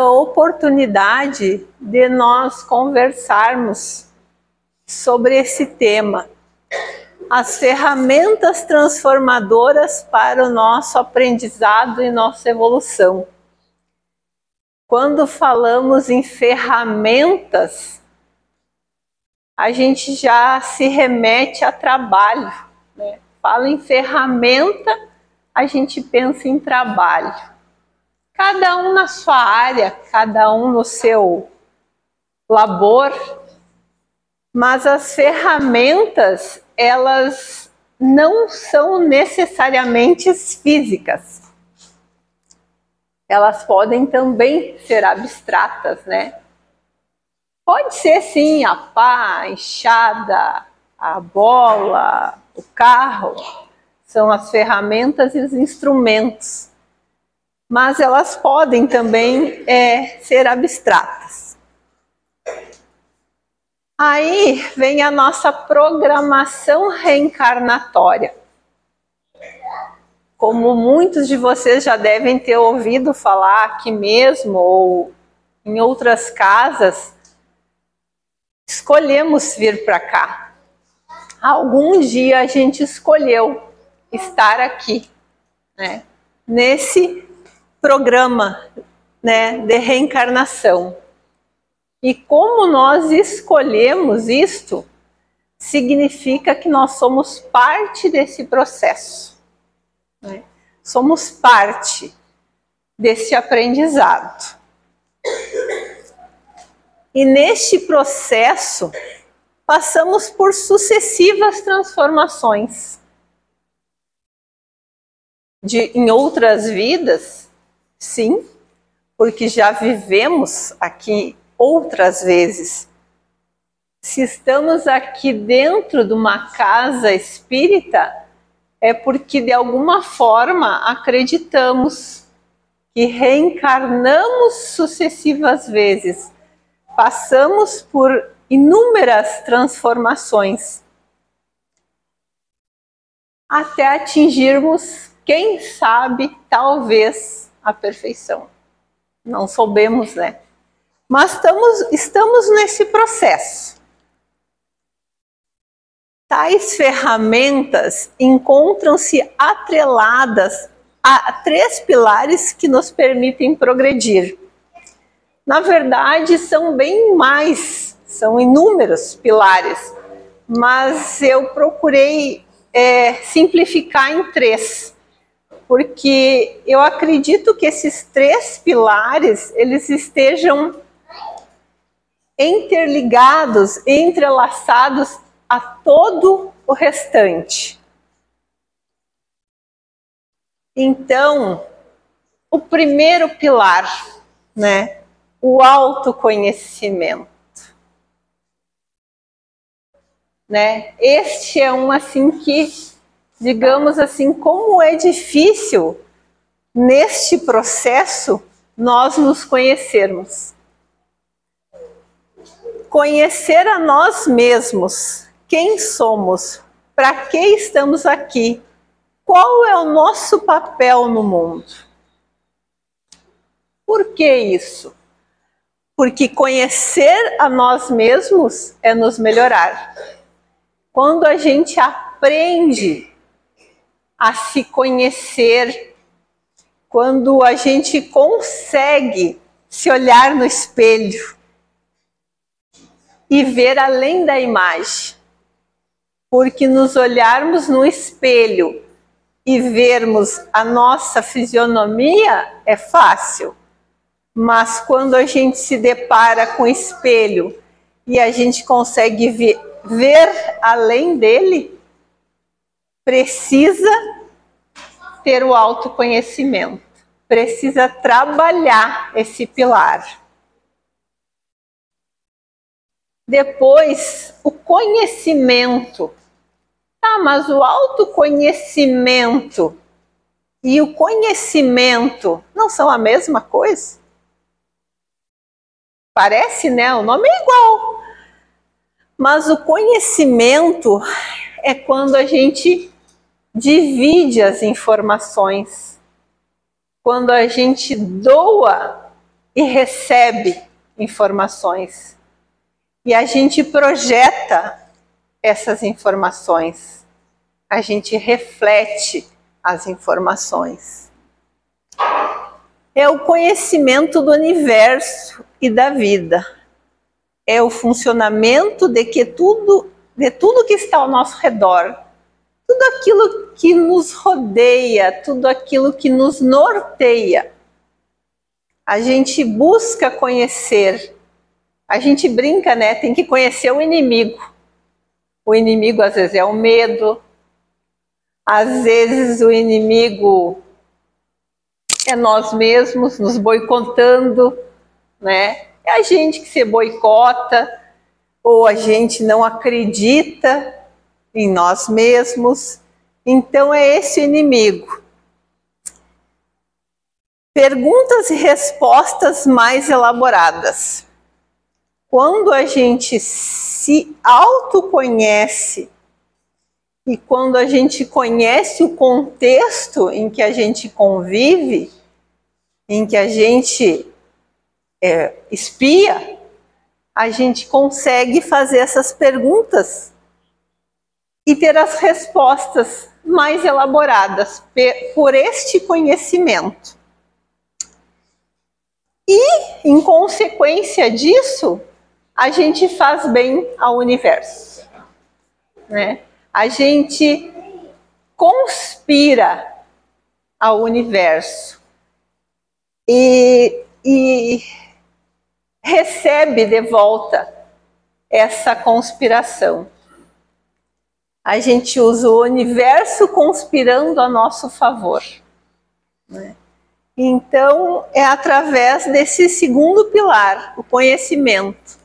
a oportunidade de nós conversarmos sobre esse tema, as ferramentas transformadoras para o nosso aprendizado e nossa evolução. Quando falamos em ferramentas, a gente já se remete a trabalho, né? Fala em ferramenta, a gente pensa em trabalho. Cada um na sua área, cada um no seu labor, mas as ferramentas, elas não são necessariamente físicas. Elas podem também ser abstratas, né? Pode ser sim a pá, a enxada, a bola, o carro, são as ferramentas e os instrumentos. Mas elas podem também ser abstratas. Aí vem a nossa programação reencarnatória. Como muitos de vocês já devem ter ouvido falar aqui mesmo ou em outras casas, escolhemos vir para cá. Algum dia a gente escolheu estar aqui, né? Nesse programa, né, de reencarnação. E como nós escolhemos isto, significa que nós somos parte desse processo, né? Somos parte desse aprendizado. E neste processo, passamos por sucessivas transformações. Em outras vidas, sim, porque já vivemos aqui outras vezes. Se estamos aqui dentro de uma casa espírita, é porque de alguma forma acreditamos que reencarnamos sucessivas vezes. Passamos por inúmeras transformações até atingirmos, quem sabe, talvez, a perfeição. Não soubemos, né? Mas estamos nesse processo. Tais ferramentas encontram-se atreladas a 3 pilares que nos permitem progredir. Na verdade, são bem mais, são inúmeros pilares, mas eu procurei simplificar em 3, porque eu acredito que esses 3 pilares, eles estejam interligados, entrelaçados a todo o restante. Então, o primeiro pilar, né? O autoconhecimento, né? Este é um assim que, digamos assim, como é difícil neste processo nós nos conhecermos. Conhecer a nós mesmos, quem somos, para que estamos aqui, qual é o nosso papel no mundo. Por que isso? Porque conhecer a nós mesmos é nos melhorar. Quando a gente aprende a se conhecer, quando a gente consegue se olhar no espelho e ver além da imagem. Porque nos olharmos no espelho e vermos a nossa fisionomia é fácil. Mas quando a gente se depara com o espelho e a gente consegue ver além dele, precisa ter o autoconhecimento, precisa trabalhar esse pilar. Depois, o conhecimento. Tá, mas o autoconhecimento e o conhecimento não são a mesma coisa? Parece, né? O nome é igual. Mas o conhecimento é quando a gente divide as informações, quando a gente doa e recebe informações. E a gente projeta essas informações. A gente reflete as informações. É o conhecimento do universo e da vida. É o funcionamento de tudo que está ao nosso redor. Tudo aquilo que nos rodeia, tudo aquilo que nos norteia. A gente busca conhecer. A gente brinca, né? Tem que conhecer o inimigo. O inimigo às vezes é o medo. Às vezes o inimigo é nós mesmos nos boicotando, né? É a gente que se boicota, ou a gente não acredita em nós mesmos. Então é esse o inimigo. Perguntas e respostas mais elaboradas. Quando a gente se autoconhece e quando a gente conhece o contexto em que a gente convive, em que a gente espia, a gente consegue fazer essas perguntas e ter as respostas mais elaboradas por este conhecimento. E, em consequência disso, a gente faz bem ao universo, né? A gente conspira ao universo e recebe de volta essa conspiração. A gente usa o universo conspirando a nosso favor, né? Então, é através desse segundo pilar, o conhecimento.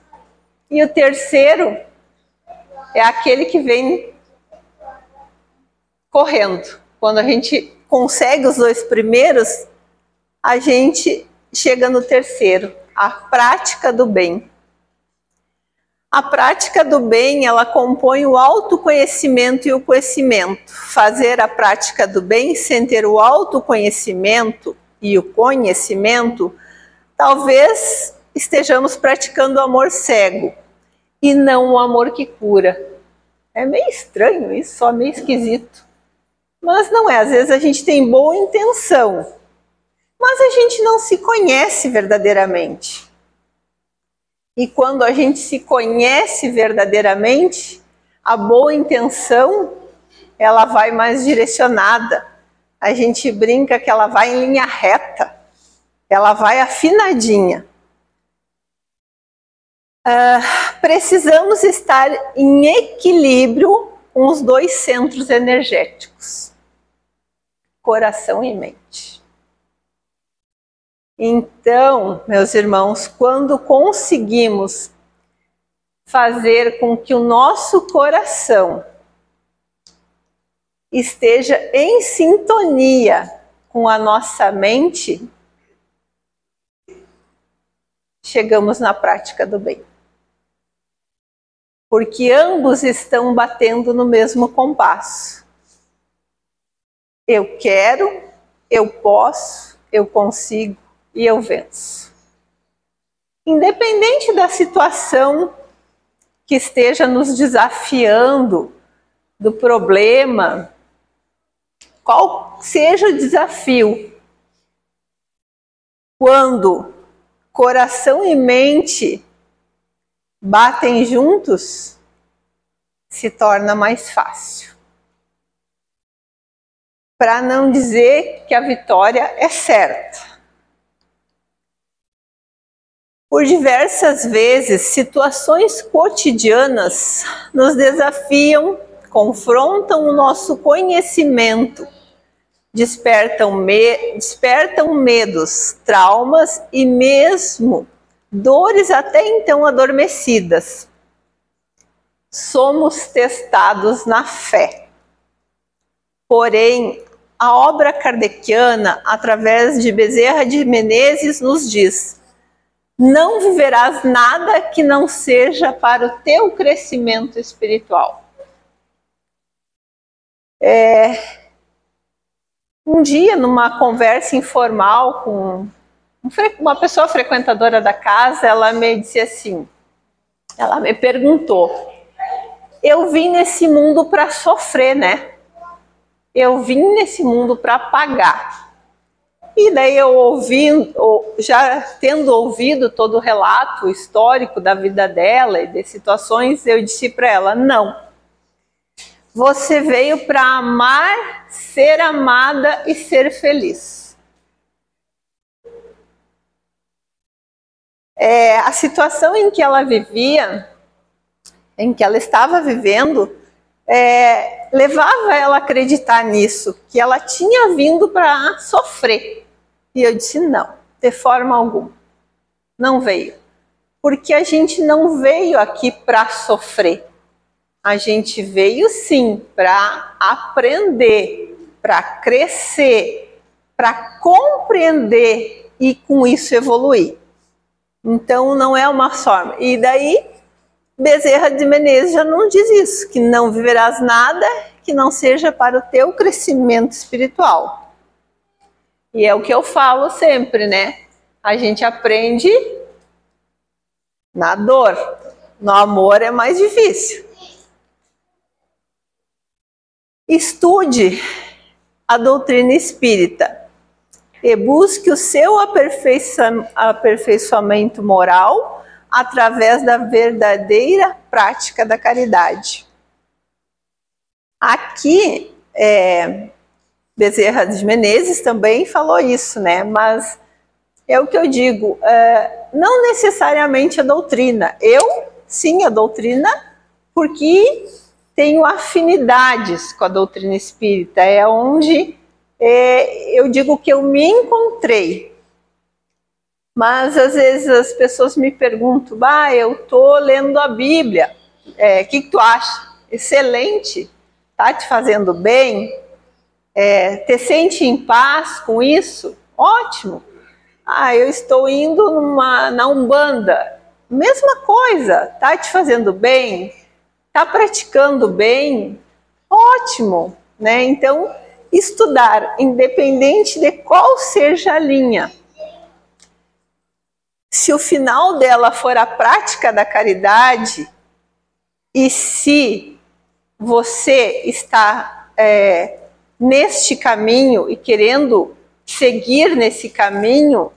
E o terceiro é aquele que vem correndo. Quando a gente consegue os dois primeiros, a gente chega no terceiro, a prática do bem. A prática do bem, ela compõe o autoconhecimento e o conhecimento. Fazer a prática do bem sem ter o autoconhecimento e o conhecimento, talvez estejamos praticando o amor cego e não o amor que cura. É meio estranho isso, só meio esquisito. Mas não é, às vezes a gente tem boa intenção, mas a gente não se conhece verdadeiramente. E quando a gente se conhece verdadeiramente, a boa intenção, ela vai mais direcionada. A gente brinca que ela vai em linha reta, ela vai afinadinha. Precisamos estar em equilíbrio com os dois centros energéticos, coração e mente. Então, meus irmãos, quando conseguimos fazer com que o nosso coração esteja em sintonia com a nossa mente, chegamos na prática do bem. Porque ambos estão batendo no mesmo compasso. Eu quero, eu posso, eu consigo e eu venço. Independente da situação que esteja nos desafiando, do problema, qual seja o desafio, quando coração e mente batem juntos, se torna mais fácil. Para não dizer que a vitória é certa. Por diversas vezes, situações cotidianas nos desafiam, confrontam o nosso conhecimento, despertam medos, traumas e mesmo dores até então adormecidas. Somos testados na fé. Porém, a obra kardeciana, através de Bezerra de Menezes, nos diz: não viverás nada que não seja para o teu crescimento espiritual. Um dia, numa conversa informal com uma pessoa frequentadora da casa, ela me disse assim, ela me perguntou, eu vim nesse mundo para sofrer, né? Eu vim nesse mundo para pagar. E daí eu ouvi, já tendo ouvido todo o relato histórico da vida dela e de situações, eu disse para ela, não. Você veio para amar, ser amada e ser feliz. A situação em que ela vivia, em que ela estava vivendo, levava ela a acreditar nisso, que ela tinha vindo para sofrer. E eu disse, não, de forma alguma, não veio. Porque a gente não veio aqui para sofrer. A gente veio sim para aprender, para crescer, para compreender e com isso evoluir. Então não é uma forma. E daí Bezerra de Menezes já não diz isso, que não viverás nada que não seja para o teu crescimento espiritual. E é o que eu falo sempre, né? A gente aprende na dor. No amor é mais difícil. Estude a doutrina espírita e busque o seu aperfeiçoamento moral através da verdadeira prática da caridade. Aqui, Bezerra de Menezes também falou isso, né? Mas é o que eu digo, não necessariamente a doutrina. Eu, sim, a doutrina, porque tenho afinidades com a doutrina espírita. É onde eu digo que eu me encontrei. Mas às vezes as pessoas me perguntam, eu estou lendo a Bíblia, que tu acha? Excelente, tá te fazendo bem? Te sente em paz com isso? Ótimo. Eu estou indo na Umbanda. Mesma coisa, tá te fazendo bem? Tá praticando bem? Ótimo, né? Então, estudar, independente de qual seja a linha. Se o final dela for a prática da caridade, e se você está neste caminho e querendo seguir nesse caminho,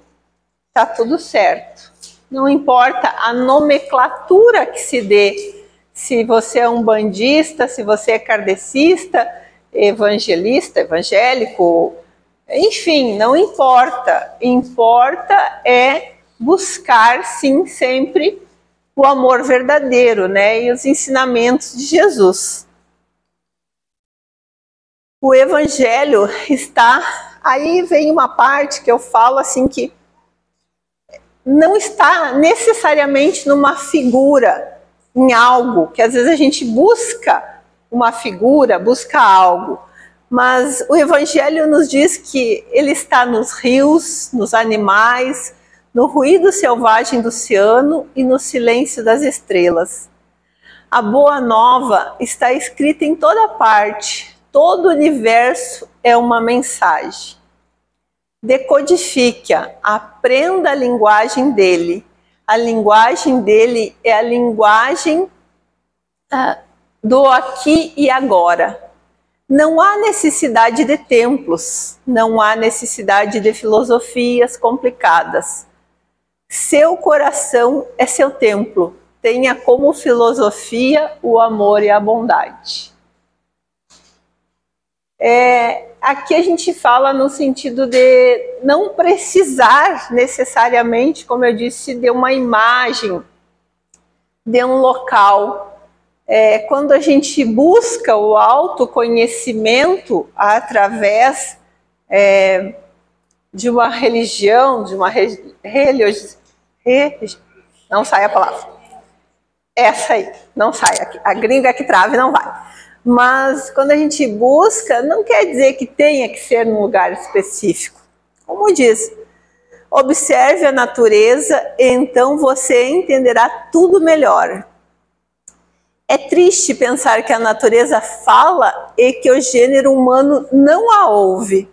tá tudo certo. Não importa a nomenclatura que se dê, se você é umbandista, se você é kardecista, evangelista, evangélico, enfim, não importa. Importa buscar, sim, sempre o amor verdadeiro, né? E os ensinamentos de Jesus. O evangelho está... Aí vem uma parte que eu falo assim que não está necessariamente numa figura, em algo, que às vezes a gente busca uma figura, busca algo, mas o evangelho nos diz que ele está nos rios, nos animais, no ruído selvagem do oceano e no silêncio das estrelas. A boa nova está escrita em toda parte, todo o universo é uma mensagem. Decodifique-a, aprenda a linguagem dele. A linguagem dele é a linguagem do aqui e agora. Não há necessidade de templos, não há necessidade de filosofias complicadas. Seu coração é seu templo. Tenha como filosofia o amor e a bondade. Aqui a gente fala no sentido de não precisar necessariamente, como eu disse, de uma imagem, de um local. Quando a gente busca o autoconhecimento através de uma religião, de uma não sai a palavra. Essa aí, não sai. A gringa que trava não vai. Mas quando a gente busca, não quer dizer que tenha que ser num lugar específico. Como diz, observe a natureza e então você entenderá tudo melhor. É triste pensar que a natureza fala e que o gênero humano não a ouve.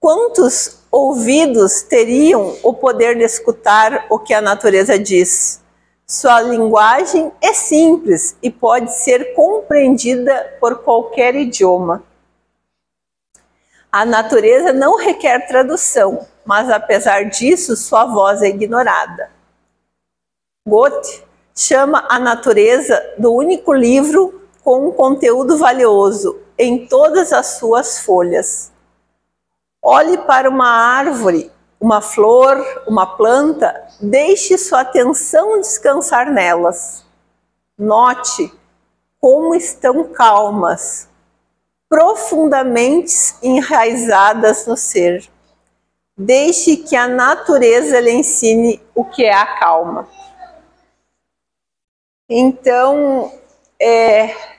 Quantos ouvidos teriam o poder de escutar o que a natureza diz. Sua linguagem é simples e pode ser compreendida por qualquer idioma. A natureza não requer tradução, mas apesar disso, sua voz é ignorada. Goethe chama a natureza do único livro com um conteúdo valioso em todas as suas folhas. Olhe para uma árvore, uma flor, uma planta, deixe sua atenção descansar nelas. Note como estão calmas, profundamente enraizadas no ser. Deixe que a natureza lhe ensine o que é a calma. Então,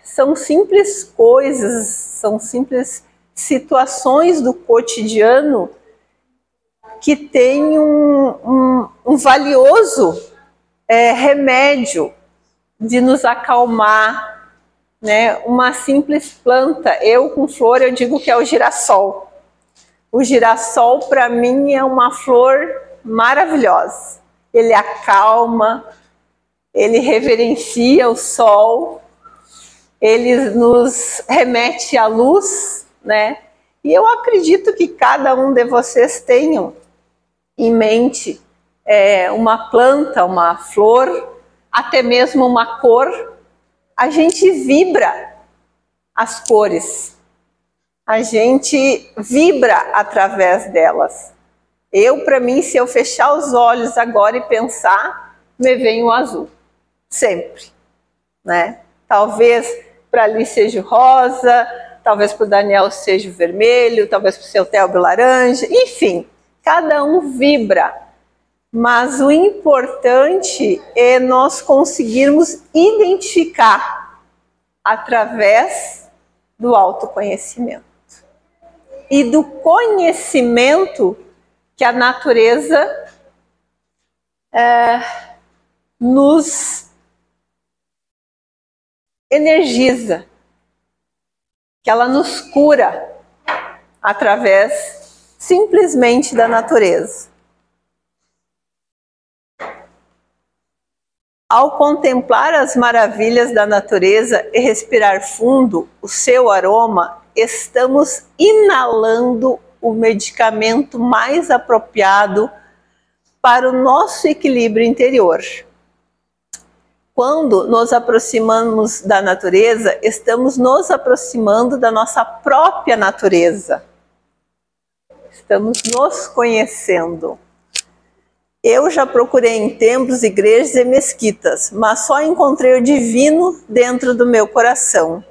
são simples coisas, são simples situações do cotidiano que têm um valioso remédio de nos acalmar, né? Uma simples planta, eu com flor eu digo que é o girassol. O girassol para mim é uma flor maravilhosa. Ele acalma, ele reverencia o sol, ele nos remete à luz, né? E eu acredito que cada um de vocês tenham em mente uma planta, uma flor, até mesmo uma cor. A gente vibra as cores, a gente vibra através delas. Para mim, se eu fechar os olhos agora e pensar, me vem o azul, sempre, né? Talvez para ali seja o rosa, talvez para o Daniel seja o vermelho, talvez para o seu Thelbe laranja, enfim, cada um vibra. Mas o importante é nós conseguirmos identificar através do autoconhecimento e do conhecimento que a natureza nos energiza, que ela nos cura através simplesmente da natureza. Ao contemplar as maravilhas da natureza e respirar fundo o seu aroma, estamos inalando o medicamento mais apropriado para o nosso equilíbrio interior. Quando nos aproximamos da natureza, estamos nos aproximando da nossa própria natureza. Estamos nos conhecendo. Eu já procurei em templos, igrejas e mesquitas, mas só encontrei o divino dentro do meu coração.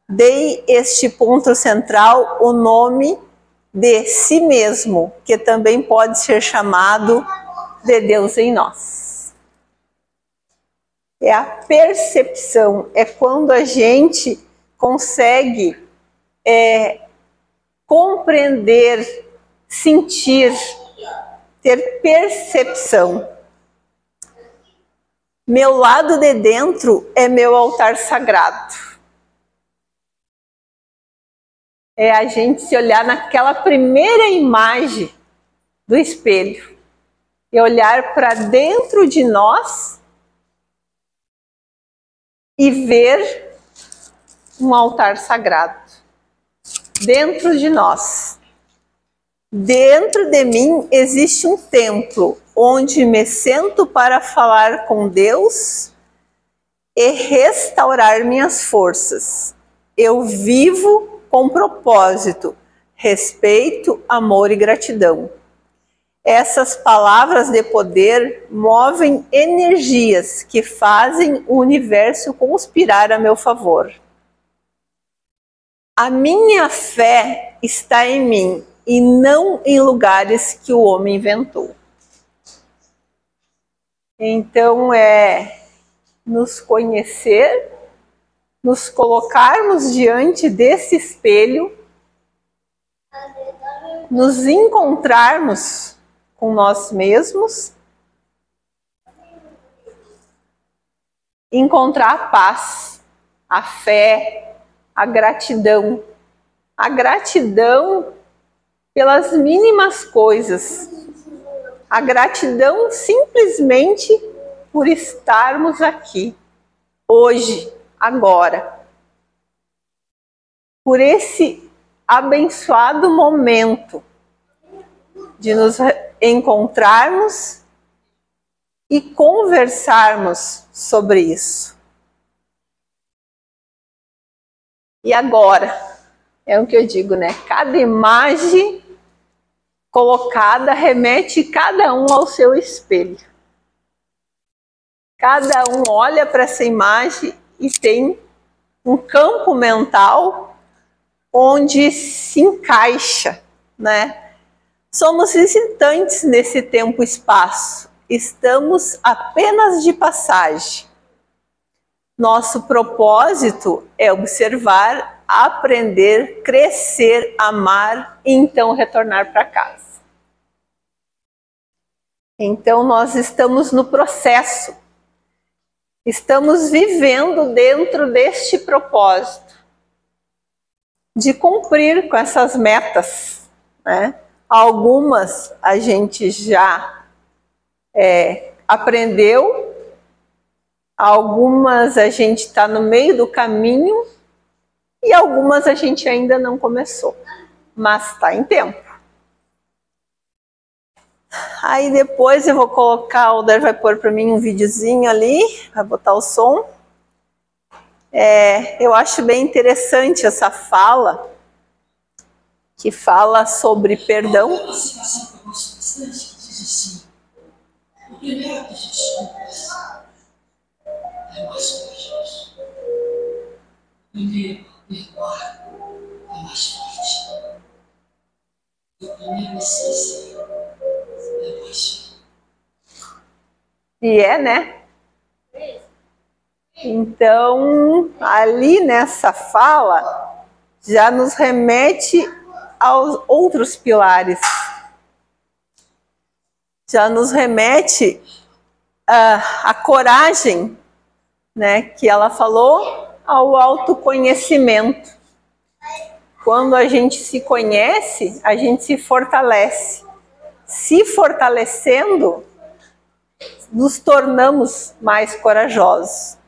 Dei este ponto central o nome de si mesmo, que também pode ser chamado de Deus em nós. É a percepção, é quando a gente consegue compreender, sentir, ter percepção. Meu lado de dentro é meu altar sagrado. É a gente se olhar naquela primeira imagem do espelho e olhar para dentro de nós e ver um altar sagrado dentro de nós. Dentro de mim existe um templo onde me sento para falar com Deus e restaurar minhas forças. Eu vivo com propósito, respeito, amor e gratidão. Essas palavras de poder movem energias que fazem o universo conspirar a meu favor. A minha fé está em mim e não em lugares que o homem inventou. Então nos conhecer, nos colocarmos diante desse espelho, nos encontrarmos com nós mesmos, encontrar a paz, a fé, a gratidão. A gratidão pelas mínimas coisas. A gratidão simplesmente por estarmos aqui, hoje, agora. Por esse abençoado momento de nos encontrarmos e conversarmos sobre isso. E agora, é o que eu digo, né? Cada imagem colocada remete cada um ao seu espelho. Cada um olha para essa imagem e tem um campo mental onde se encaixa, né? Somos visitantes nesse tempo e espaço. Estamos apenas de passagem. Nosso propósito é observar, aprender, crescer, amar e então retornar para casa. Então nós estamos no processo. Estamos vivendo dentro deste propósito de cumprir com essas metas, né? Algumas a gente já aprendeu, algumas a gente está no meio do caminho e algumas a gente ainda não começou, mas está em tempo. Aí depois eu vou colocar, o Alder vai pôr para mim um videozinho ali, vai botar o som. Eu acho bem interessante essa fala, que fala sobre perdão. Eu gosto bastante, que diz assim: o primeiro que Jesus é mais corajoso. O primeiro a perdoar é mais forte. O primeiro a esquecer é mais forte. E né? Então, ali nessa fala, já nos remete aos outros pilares. Já nos remete à coragem, né, que ela falou, ao autoconhecimento. Quando a gente se conhece, a gente se fortalece. Se fortalecendo, nos tornamos mais corajosos.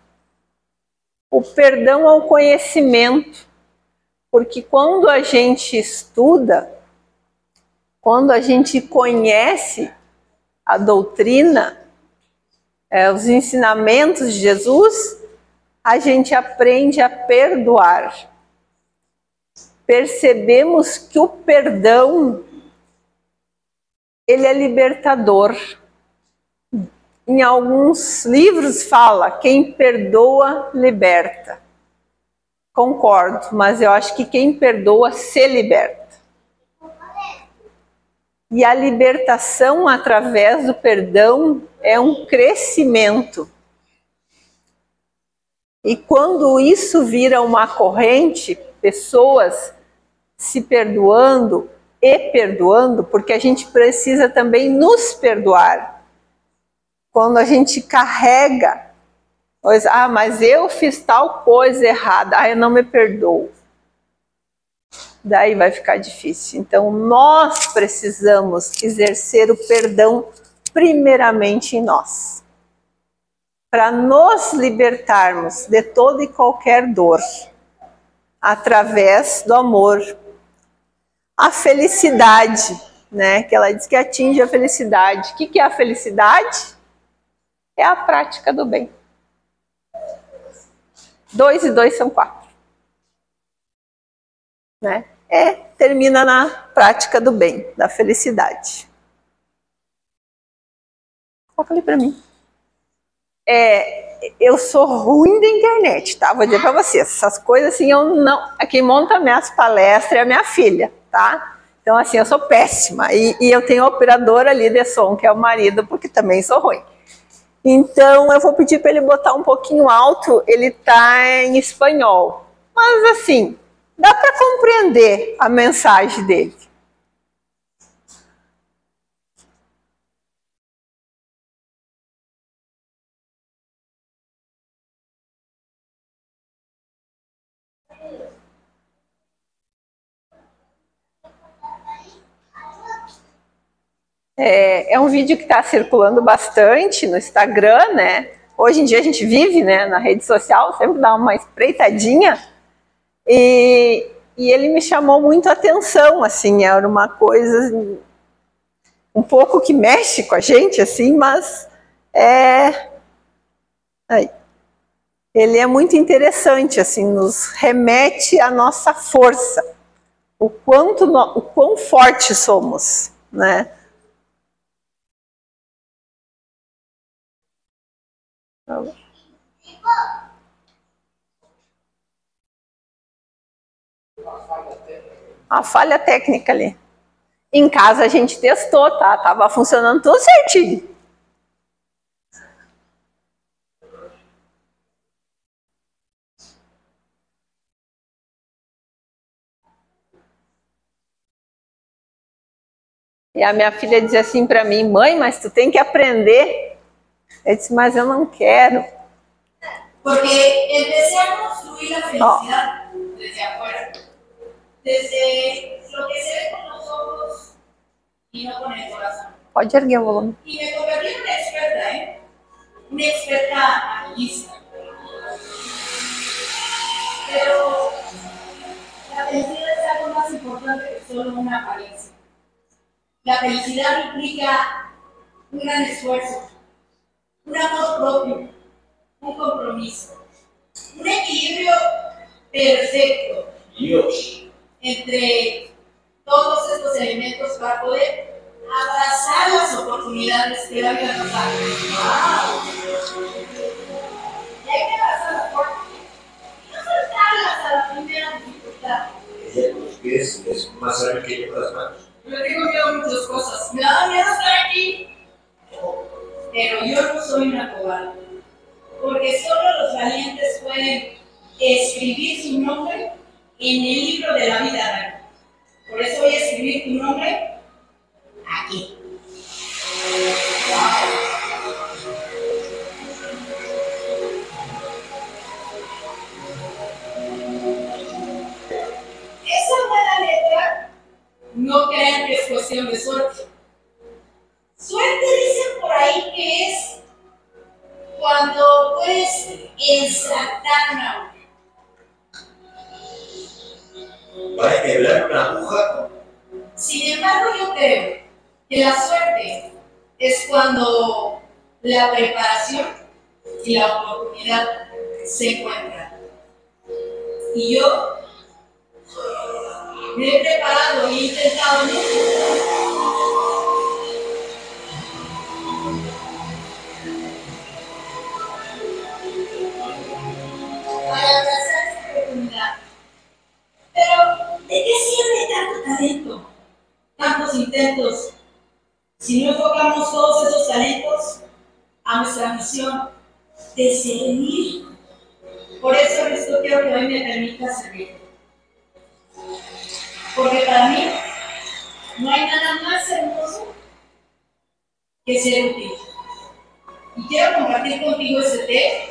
O perdão ao conhecimento, porque quando a gente estuda, quando a gente conhece a doutrina, os ensinamentos de Jesus, a gente aprende a perdoar. Percebemos que o perdão, ele é libertador. Em alguns livros fala, quem perdoa, liberta. Concordo, mas eu acho que quem perdoa se liberta. E a libertação através do perdão é um crescimento. E quando isso vira uma corrente, pessoas se perdoando e perdoando, porque a gente precisa também nos perdoar. Quando a gente carrega, mas eu fiz tal coisa errada, eu não me perdoo. Daí vai ficar difícil. Então nós precisamos exercer o perdão primeiramente em nós, para nos libertarmos de toda e qualquer dor, através do amor. A felicidade, né? Que ela diz que atinge a felicidade. O que é a felicidade? É a prática do bem. 2 e 2 são 4. Né? Termina na prática do bem, da felicidade. Coloca ali para mim. Eu sou ruim da internet, tá? Vou dizer para vocês, essas coisas assim, eu não... Quem monta minhas palestras é a minha filha, tá? Então assim, eu sou péssima. E eu tenho operador ali de som, que é o marido, porque também sou ruim. Então eu vou pedir para ele botar um pouquinho alto, ele tá em espanhol. Mas assim, dá para compreender a mensagem dele. É um vídeo que está circulando bastante no Instagram, né? Hoje em dia a gente vive, né, na rede social, sempre dá uma espreitadinha. E ele me chamou muito a atenção, assim, era uma coisa um pouco que mexe com a gente, assim, mas ele é muito interessante, assim, nos remete à nossa força, o quão forte somos, né? A falha técnica ali. Em casa a gente testou, tá? Tava funcionando tudo certinho. E a minha filha dizia assim para mim: mãe, mas tu tem que aprender. Eu disse: mas eu não quero. Porque empecé a construir la felicidad desde afuera, desde lo que se ve con los ojos y no con el corazón. Pode erguer o volume. Y me convertí en una experta, ¿eh? Una experta analista. Pero la felicidad es algo más importante que solo una apariencia. La felicidad implica un gran esfuerzo, un amor propio, un compromiso, un equilibrio perfecto entre todos estos elementos para poder abrazar las oportunidades que la vida nos da. Y hay que abrazarlas fuerte y no soltarlas a la primera dificultad. Los pies es más sabio que yo con las manos. Yo tengo miedo a muchas cosas. Me da miedo estar aquí. Pero yo no soy una cobarde. Porque solo los valientes pueden escribir su nombre en el libro de la vida real. Por eso voy a escribir tu nombre aquí. Esa buena letra, no crean que es cuestión de suerte. Suerte dicen por ahí que es cuando puedes ensartar una aguja. ¿Va a enhebrar una aguja? Sin embargo, yo creo que la suerte es cuando la preparación y la oportunidad se encuentran. Y yo me he preparado y he intentado mucho para abrazar esta oportunidad. Pero, ¿de qué sirve tanto talento? Tantos intentos, si no enfocamos todos esos talentos a nuestra misión de servir. Por eso esto quiero que hoy me permita servir. Porque para mí no hay nada más hermoso que ser útil. Y quiero compartir contigo ese té.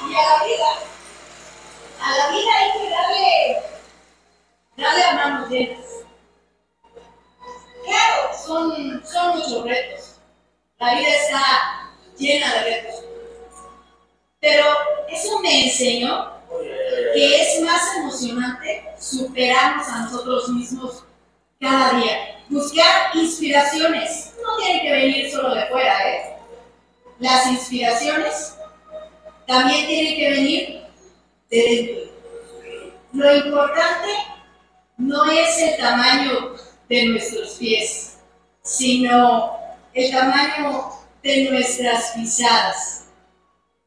Y a la vida hay que darle a manos llenas. Claro, son muchos retos. La vida está llena de retos. Pero eso me enseñó que es más emocionante superarnos a nosotros mismos cada día. Buscar inspiraciones. No tienen que venir solo de fuera, ¿eh? Las inspiraciones también tienen que venir de dentro. Lo importante no es el tamaño de nuestros pies, sino el tamaño de nuestras pisadas,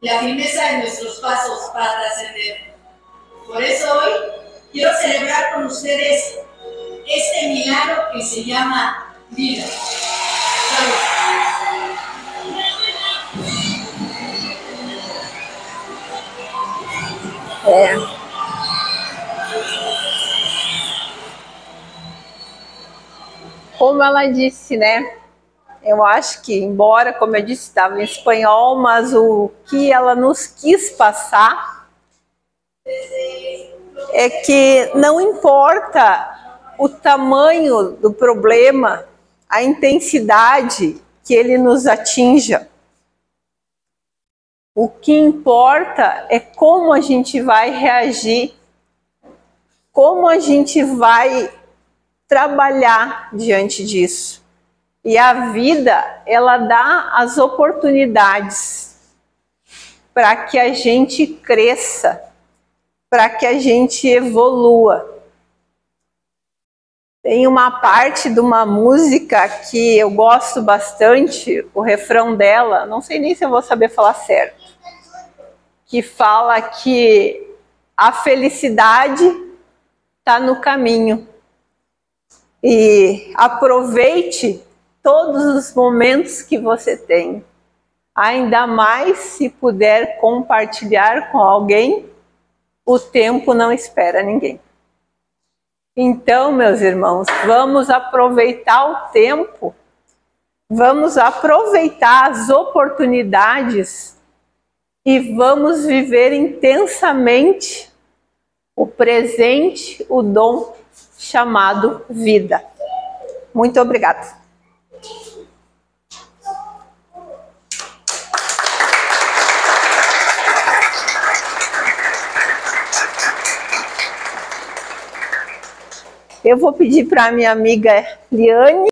la firmeza de nuestros pasos para trascender. Por eso hoy quiero celebrar con ustedes este milagro que se llama vida. ¡Salud! Como ela disse, né? Eu acho que, embora, como eu disse, estava em espanhol, mas o que ela nos quis passar é que não importa o tamanho do problema, a intensidade que ele nos atinja. O que importa é como a gente vai reagir, como a gente vai trabalhar diante disso. E a vida, ela dá as oportunidades para que a gente cresça, para que a gente evolua. Tem uma parte de uma música que eu gosto bastante, o refrão dela, não sei nem se eu vou saber falar certo, que fala que a felicidade está no caminho. E aproveite todos os momentos que você tem. Ainda mais se puder compartilhar com alguém, o tempo não espera ninguém. Então, meus irmãos, vamos aproveitar o tempo, vamos aproveitar as oportunidades e vamos viver intensamente o presente, o dom chamado vida. Muito obrigada. Eu vou pedir para a minha amiga Liane